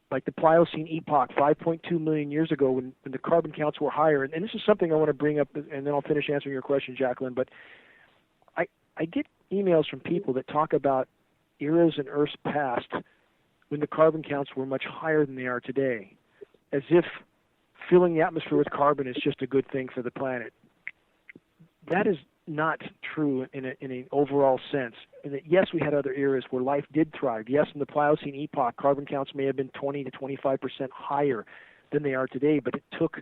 like the Pliocene epoch, 5.2 million years ago, when the carbon counts were higher. And this is something I want to bring up, and then I'll finish answering your question, Jacqueline. But I get emails from people that talk about eras in Earth's past when the carbon counts were much higher than they are today, as if filling the atmosphere with carbon is just a good thing for the planet. That is not true in an overall sense. And that, yes, we had other eras where life did thrive. Yes, in the Pliocene epoch, carbon counts may have been 20 to 25% higher than they are today, but it took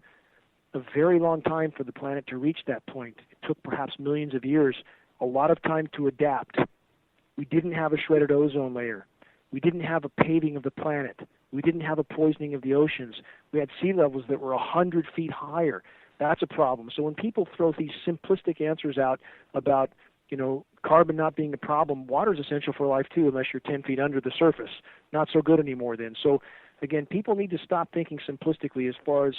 a very long time for the planet to reach that point. It took perhaps millions of years, a lot of time to adapt. We didn't have a shredded ozone layer. We didn't have a paving of the planet. We didn't have a poisoning of the oceans. We had sea levels that were 100 feet higher. That's a problem. So when people throw these simplistic answers out about carbon not being a problem, water is essential for life too, unless you're 10 feet under the surface. Not so good anymore then. So, again, people need to stop thinking simplistically as far as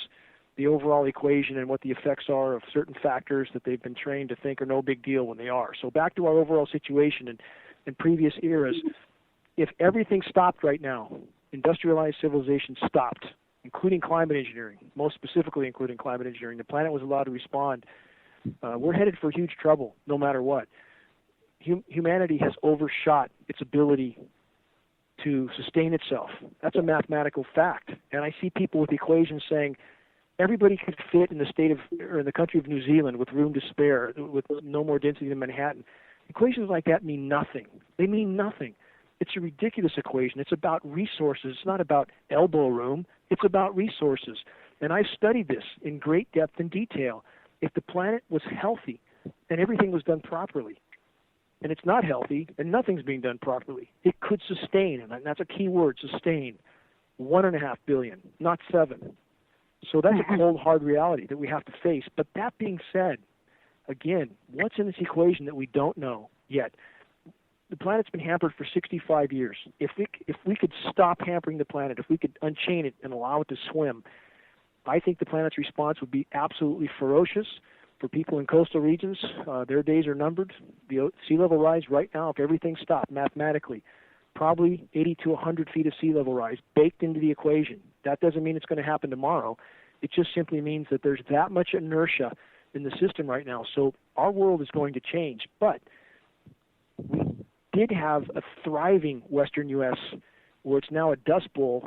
the overall equation and what the effects are of certain factors that they've been trained to think are no big deal when they are. So back to our overall situation in previous eras, if everything stopped right now, industrialized civilization stopped, including climate engineering, most specifically including climate engineering, the planet was allowed to respond, we're headed for huge trouble no matter what. Humanity has overshot its ability to sustain itself. That's a mathematical fact. And I see people with equations saying everybody could fit in the country of New Zealand with room to spare, with no more density than Manhattan. Equations like that mean nothing. They mean nothing. It's a ridiculous equation. It's about resources. It's not about elbow room. It's about resources. And I've studied this in great depth and detail. If the planet was healthy and everything was done properly, and it's not healthy and nothing's being done properly, it could sustain, and that's a key word, sustain, 1.5 billion, not 7. So that's a cold, hard reality that we have to face. But that being said, again, what's in this equation that we don't know yet? The planet's been hampered for 65 years. If we could stop hampering the planet, if we could unchain it and allow it to swim, I think the planet's response would be absolutely ferocious. For people in coastal regions, their days are numbered. The sea level rise right now, if everything stopped mathematically, probably 80 to 100 feet of sea level rise baked into the equation. That doesn't mean it's going to happen tomorrow. It just simply means that there's that much inertia in the system right now. So our world is going to change. But we did have a thriving western U.S. where it's now a dust bowl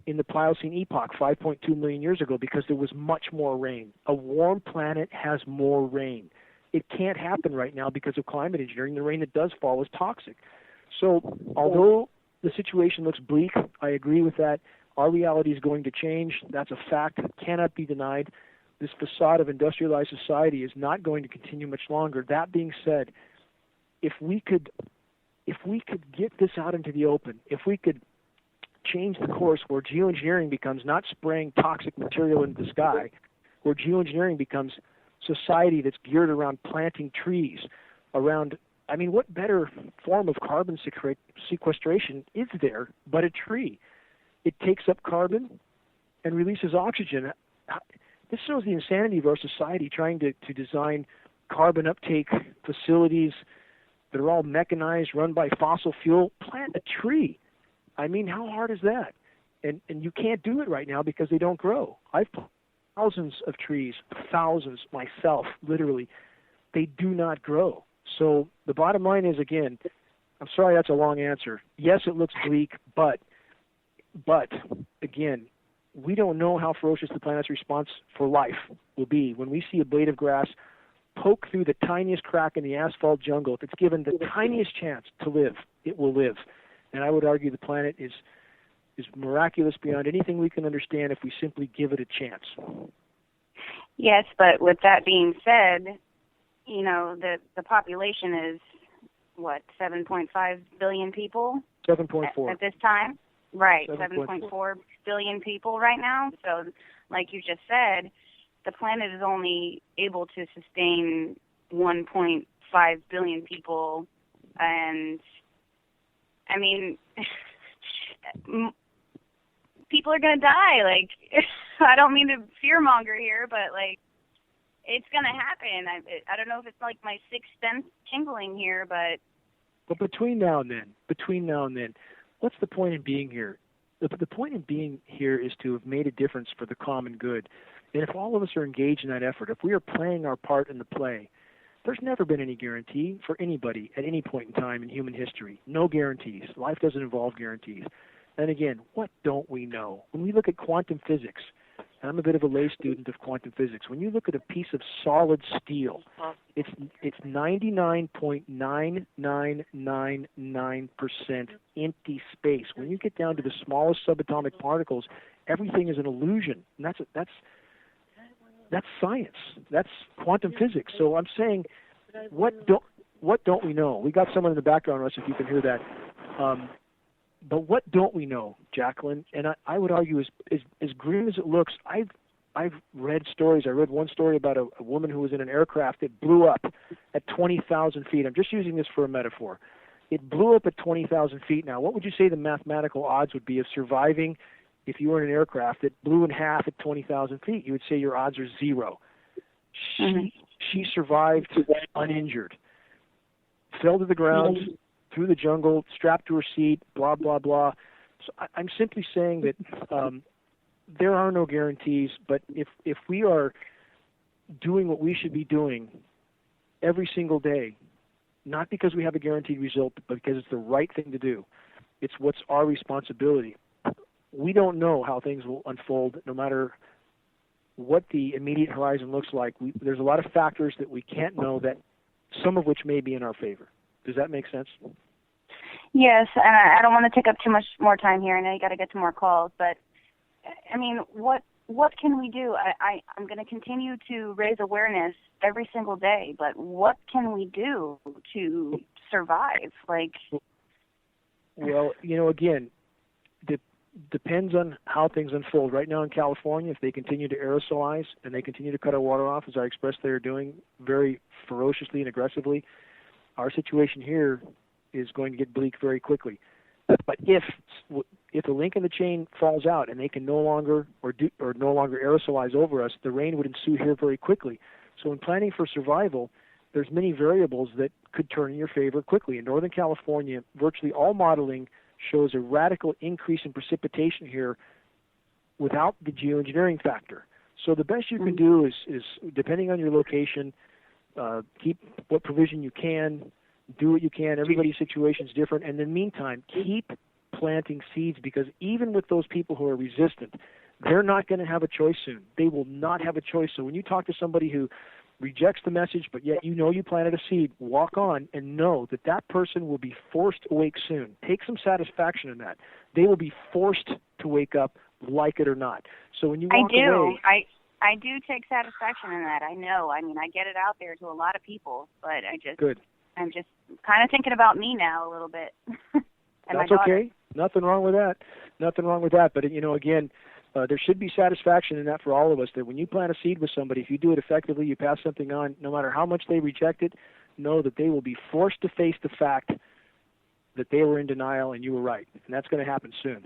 in the Pliocene epoch 5.2 million years ago because there was much more rain. A warm planet has more rain. It can't happen right now because of climate engineering. The rain that does fall is toxic. So although the situation looks bleak, I agree with that. Our reality is going to change. That's a fact that cannot be denied. This facade of industrialized society is not going to continue much longer. That being said, if we could get this out into the open, if we could change the course where geoengineering becomes not spraying toxic material into the sky, where geoengineering becomes society that's geared around planting trees, what better form of carbon sequestration is there but a tree? It takes up carbon and releases oxygen. This shows the insanity of our society trying to design carbon uptake facilities that are all mechanized, run by fossil fuel. Plant a tree. How hard is that? And you can't do it right now because they don't grow. I've planted thousands of trees, thousands myself, literally. They do not grow. So the bottom line is, again, I'm sorry that's a long answer. Yes, it looks bleak, but again, we don't know how ferocious the planet's response for life will be. When we see a blade of grass poke through the tiniest crack in the asphalt jungle, if it's given the tiniest chance to live, it will live. And I would argue the planet is miraculous beyond anything we can understand if we simply give it a chance. Yes, but with that being said, the population is, 7.5 billion people? 7.4. At this time? Right, 7.4 billion people right now. So, like you just said, the planet is only able to sustain 1.5 billion people, and people are going to die. I don't mean to fearmonger here, but, it's going to happen. I don't know if it's like my sixth sense tingling here, but... But between now and then, what's the point in being here? The point in being here is to have made a difference for the common good. And if all of us are engaged in that effort, if we are playing our part in the play, there's never been any guarantee for anybody at any point in time in human history. No guarantees. Life doesn't involve guarantees. And again, what don't we know? When we look at quantum physics, and I'm a bit of a lay student of quantum physics, when you look at a piece of solid steel, it's 99.9999% empty space. When you get down to the smallest subatomic particles, everything is an illusion. And that's science. That's quantum physics. So I'm saying, what don't we know? We got someone in the background, Russ, if you can hear that. But what don't we know, Jacqueline? And I would argue, as grim as it looks, I've I've read stories. I read one story about a woman who was in an aircraft that blew up at 20,000 feet. I'm just using this for a metaphor. It blew up at 20,000 feet. Now, what would you say the mathematical odds would be of surviving if you were in an aircraft that blew in half at 20,000 feet? You would say your odds are 0. She survived uninjured, fell to the ground, through the jungle, strapped to her seat, blah, blah, blah. So I'm simply saying that there are no guarantees, but if we are doing what we should be doing every single day, not because we have a guaranteed result, but because it's the right thing to do, it's what's our responsibility. We don't know how things will unfold, no matter what the immediate horizon looks like. There's a lot of factors that we can't know, that some of which may be in our favor. Does that make sense? Yes, and I don't want to take up too much more time here. I know you got to get to more calls, but I mean, what can we do? I'm going to continue to raise awareness every single day, but what can we do to survive? Well, again, depends on how things unfold. Right now in California, if they continue to aerosolize and they continue to cut our water off, as I expressed they are doing very ferociously and aggressively, our situation here is going to get bleak very quickly. But if the link in the chain falls out and they can no longer aerosolize over us, the rain would ensue here very quickly. So in planning for survival, there's many variables that could turn in your favor quickly. In Northern California, virtually all modeling shows a radical increase in precipitation here without the geoengineering factor. So the best you can do is depending on your location, keep what provision you can, do what you can. Everybody's situation is different. And in the meantime, keep planting seeds, because even with those people who are resistant, they're not going to have a choice soon. They will not have a choice. So when you talk to somebody who rejects the message, but yet you planted a seed, walk on and know that that person will be forced to wake soon. Take some satisfaction in that. They will be forced to wake up, like it or not. So when you walk away... I do take satisfaction in that. I know. I mean, I get it out there to a lot of people, but I'm just kind of thinking about me now a little bit. That's okay. Nothing wrong with that. But, again, there should be satisfaction in that for all of us, that when you plant a seed with somebody, if you do it effectively, you pass something on, no matter how much they reject it, know that they will be forced to face the fact that they were in denial and you were right. And that's going to happen soon.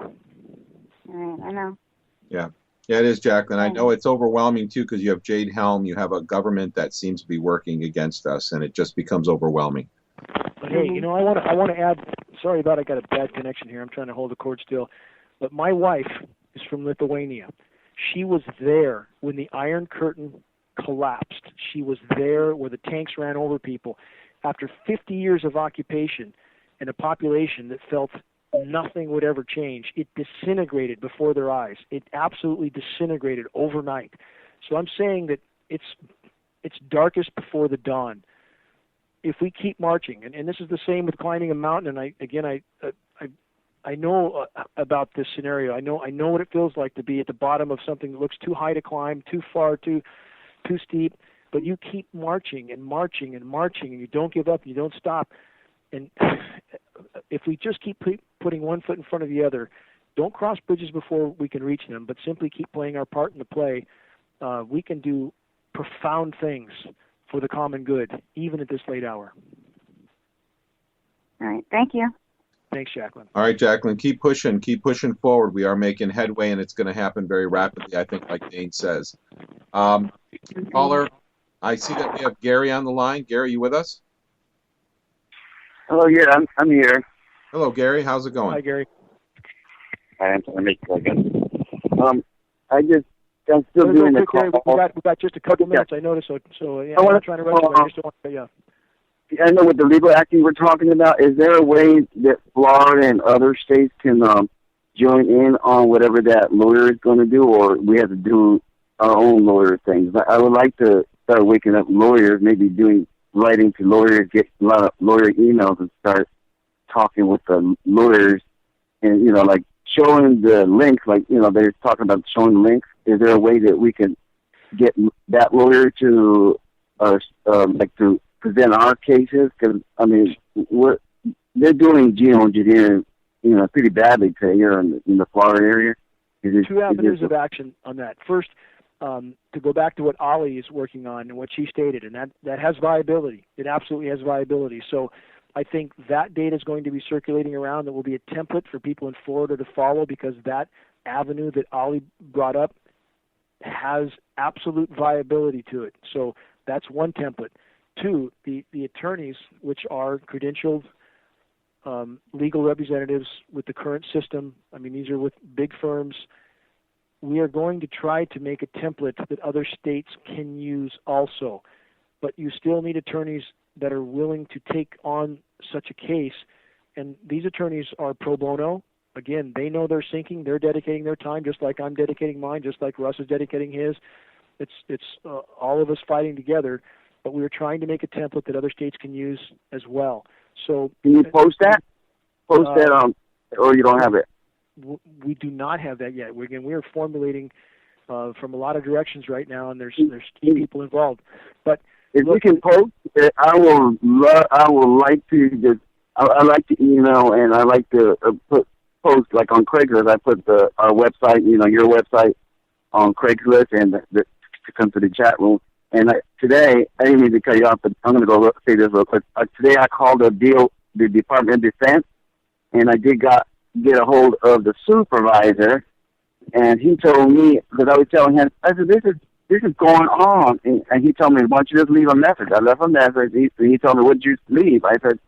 I know. Yeah. Yeah, it is, Jacqueline. I know it's overwhelming, too, because you have Jade Helm. You have a government that seems to be working against us, and it just becomes overwhelming. But, hey, I want to add, sorry about I got a bad connection here. I'm trying to hold the cord still. But my wife is from Lithuania. She was there when the Iron Curtain collapsed. She was there where the tanks ran over people. After 50 years of occupation and a population that felt nothing would ever change, it disintegrated before their eyes. It absolutely disintegrated overnight. So I'm saying that it's darkest before the dawn. If we keep marching, and this is the same with climbing a mountain, and I know about this scenario. I know what it feels like to be at the bottom of something that looks too high to climb, too far, too steep, but you keep marching and marching and marching, and you don't give up, and you don't stop. And if we just keep putting one foot in front of the other, don't cross bridges before we can reach them, but simply keep playing our part in the play, we can do profound things for the common good, even at this late hour. All right. Thank you. Thanks, Jacqueline. All right, Jacqueline, keep pushing forward. We are making headway, and it's going to happen very rapidly, I think, like Dane says. Caller, I see that we have Gary on the line. Gary, you with us? Hello, yeah, I'm here. Hello, Gary. How's it going? Hi, Gary. I'm still doing the call. Gary, we got just a couple minutes, I noticed, so yeah, I'm not trying to rush you, I just don't want to, yeah. I know with the legal action we're talking about, is there a way that Florida and other states can join in on whatever that lawyer is going to do, or we have to do our own lawyer things? I would like to start waking up lawyers, maybe writing to lawyers, get a lot of lawyer emails and start talking with the lawyers and, like showing the links, they're talking about showing links. Is there a way that we can get that lawyer to, to present our cases? Because, they're doing geoengineering, pretty badly here in the Florida area. Two avenues of action on that. First, to go back to what Ollie is working on and what she stated, and that has viability. It absolutely has viability. So I think that data is going to be circulating around that will be a template for people in Florida to follow, because that avenue that Ollie brought up has absolute viability to it. So that's one template. Two, the attorneys, which are credentialed legal representatives with the current system, I mean, these are with big firms. We are going to try to make a template that other states can use also. But you still need attorneys that are willing to take on such a case. And these attorneys are pro bono. Again, they know they're sinking. They're dedicating their time, just like I'm dedicating mine, just like Russ is dedicating his. It's all of us fighting together. But we are trying to make a template that other states can use as well. So can you post that? Post that or you don't have it? We do not have that yet. We are formulating from a lot of directions right now, and there's key people involved. But if you can post it, I will like to just. I like to email, and I like to post like on Craigslist. I put our website, your website, on Craigslist, and to come to the chat room. And today, I didn't mean to cut you off, but I'm going to go say this real quick. Today, I called the Department of Defense, and I did get a hold of the supervisor, and he told me, because I was telling him, I said, this is going on, and he told me, why don't you just leave a message? I left a message. He told me, what did you leave? I said,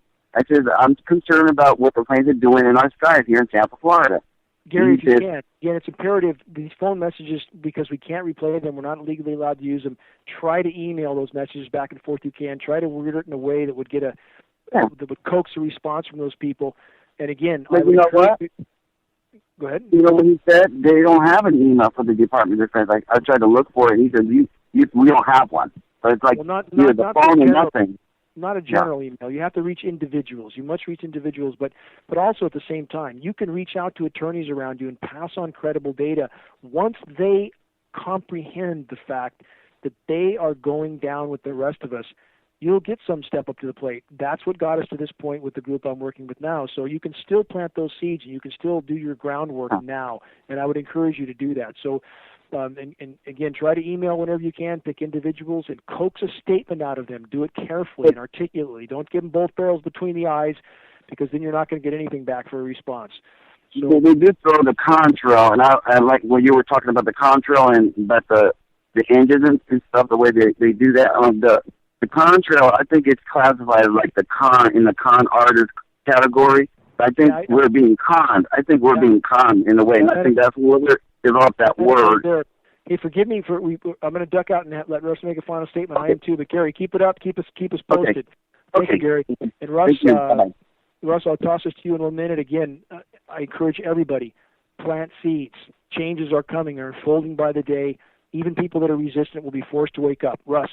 I'm concerned about what the planes are doing in our skies here in Tampa, Florida. Gary, if you can, again, it's imperative, these phone messages, because we can't replay them, we're not legally allowed to use them, try to email those messages back and forth you can. Try to word it in a way that would that would coax a response from those people. And again, but you know what? Go ahead. You know what he said? They don't have an email for the Department of Defense. I tried to look for it. He said, we don't have one. So it's like the phone and nothing. Not a general email. You have to reach individuals. You must reach individuals, but also at the same time, you can reach out to attorneys around you and pass on credible data once they comprehend the fact that they are going down with the rest of us. You'll get some step up to the plate. That's what got us to this point with the group I'm working with now. So you can still plant those seeds, and you can still do your groundwork now, and I would encourage you to do that. So, and again, try to email whenever you can, pick individuals, and coax a statement out of them. Do it carefully and articulately. Don't give them both barrels between the eyes, because then you're not going to get anything back for a response. So they did throw the contrail, and I like when you were talking about the contrail and about the engines and stuff, the way they do that. The contrail, I think it's classified as like the con artist category. I think we're being conned. I think we're being conned in a way. And I think that's what we're developed that word. Hey, forgive me for I'm going to duck out and let Russ make a final statement. Okay. I am too, but Gary, keep it up. Keep us posted. Thank you, Gary. And Russ, Russ, I'll toss this to you in a minute. Again, I encourage everybody, plant seeds. Changes are coming. They're unfolding by the day. Even people that are resistant will be forced to wake up. Russ.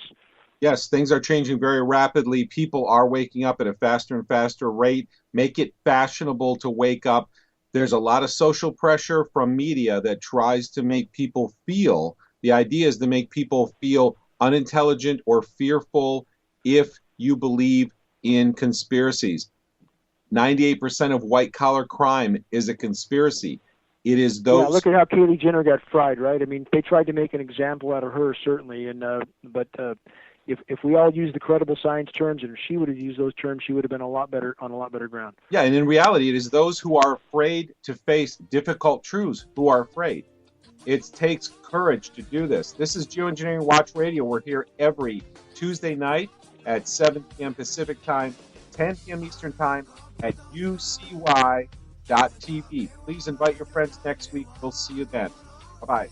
Yes, things are changing very rapidly. People are waking up at a faster and faster rate. Make it fashionable to wake up. There's a lot of social pressure from media that tries to make people feel. The idea is to make people feel unintelligent or fearful if you believe in conspiracies. 98% of white-collar crime is a conspiracy. It is those. Yeah, look at how Caitlyn Jenner got fried, right? I mean, they tried to make an example out of her, certainly, and but if we all use the credible science terms, and if she would have used those terms, she would have been on a lot better ground. Yeah, and in reality, it is those who are afraid to face difficult truths who are afraid. It takes courage to do this. This is GeoEngineering Watch Radio. We're here every Tuesday night at 7 p.m. Pacific Time, 10 p.m. Eastern Time at ucy.tv. Please invite your friends next week. We'll see you then. Bye-bye.